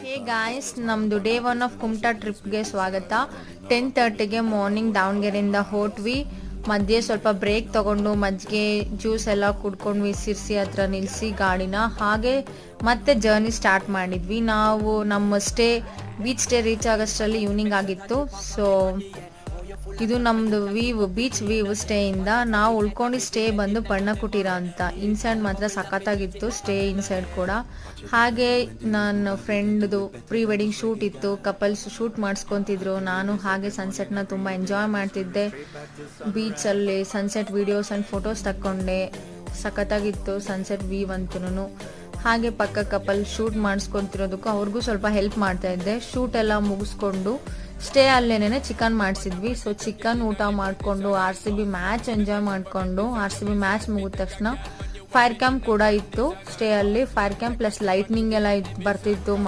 Hey guys, ನಮ್ದು day 1 of Kumta ಟ್ರಿಪ್ಗೆ ಸ್ವಾಗತ. 10:30ಗೆ ಮಾರ್ನಿಂಗ್ ದಾವಣಗೆರೆಯಿಂದ ಹೊರಟ್ವಿ. ಮಧ್ಯೆ ಸ್ವಲ್ಪ ಬ್ರೇಕ್ ತಗೊಂಡು ಮಜ್ಜಿಗೆ ಜ್ಯೂಸ್ ಎಲ್ಲ ಕುಡ್ಕೊಂಡ್ವಿ. ಸಿರ್ಸಿ ಹತ್ರ ನಿಲ್ಲಿಸಿ ಗಾಡಿನ, ಹಾಗೆ ಮತ್ತೆ ಜರ್ನಿ ಸ್ಟಾರ್ಟ್ ಮಾಡಿದ್ವಿ. ನಾವು ನಮ್ಮ ಬೀಚ್ ಸ್ಟೇ ರೀಚ್ ಆಗೋಷ್ಟರಲ್ಲಿ ಈವ್ನಿಂಗ್ ಆಗಿತ್ತು. ಸೊ ಇದು ನಮ್ದು ಬೀಚ್ ವ್ಯೂ ಸ್ಟೇಯಿಂದ. ನಾವು ಉಳ್ಕೊಂಡು ಸ್ಟೇ ಬಂದು ಪರ್ಣಕುಟೀರ ಅಂತ. ಇನ್ಸೈಡ್ ಮಾತ್ರ ಸಖತ್ತಾಗಿತ್ತು ಸ್ಟೇ ಇನ್ಸೈಡ್ ಕೂಡ. ಹಾಗೆ ನನ್ನ ಫ್ರೆಂಡ್ದು ಪ್ರೀ ವೆಡ್ಡಿಂಗ್ ಶೂಟ್ ಇತ್ತು, ಕಪಲ್ಸ್ ಶೂಟ್ ಮಾಡಿಸ್ಕೊತಿದ್ರು. ನಾನು ಹಾಗೆ ಸನ್ಸೆಟ್ನ ತುಂಬ ಎಂಜಾಯ್ ಮಾಡ್ತಿದ್ದೆ. ಬೀಚಲ್ಲಿ ಸನ್ಸೆಟ್ ವಿಡಿಯೋಸ್ ಆ್ಯಂಡ್ ಫೋಟೋಸ್ ತಕ್ಕೊಂಡೆ. ಸಖತ್ತಾಗಿತ್ತು ಸನ್ಸೆಟ್ ವ್ಯೂ ಅಂತೂ. ಹಾಗೆ ಪಕ್ಕ ಕಪಲ್ ಶೂಟ್ ಮಾಡಿಸ್ಕೊತಿರೋದಕ್ಕೂ ಅವ್ರಿಗೂ ಸ್ವಲ್ಪ ಹೆಲ್ಪ್ ಮಾಡ್ತಾ ಇದ್ದೆ. ಶೂಟ್ ಎಲ್ಲ ಮುಗಿಸ್ಕೊಂಡು ಸ್ಟೇ ಅಲ್ಲೇನೆ ಚಿಕನ್ ಮಾಡಿಸಿದ್ವಿ. ಸೊ ಚಿಕನ್ ಊಟ ಮಾಡಿಕೊಂಡು RCB ಮ್ಯಾಚ್ ಎಂಜಾಯ್ ಮಾಡಿಕೊಂಡು, RCB ಮ್ಯಾಚ್ ಮುಗಿದ ತಕ್ಷಣ ಫೈರ್ ಕ್ಯಾಂಪ್ ಕೂಡ ಇತ್ತು ಸ್ಟೇ ಅಲ್ಲಿ. ಫೈರ್ ಕ್ಯಾಂಪ್ ಪ್ಲಸ್ ಲೈಟ್ನಿಂಗ್ ಎಲ್ಲ ಬರ್ತಿತ್ತು.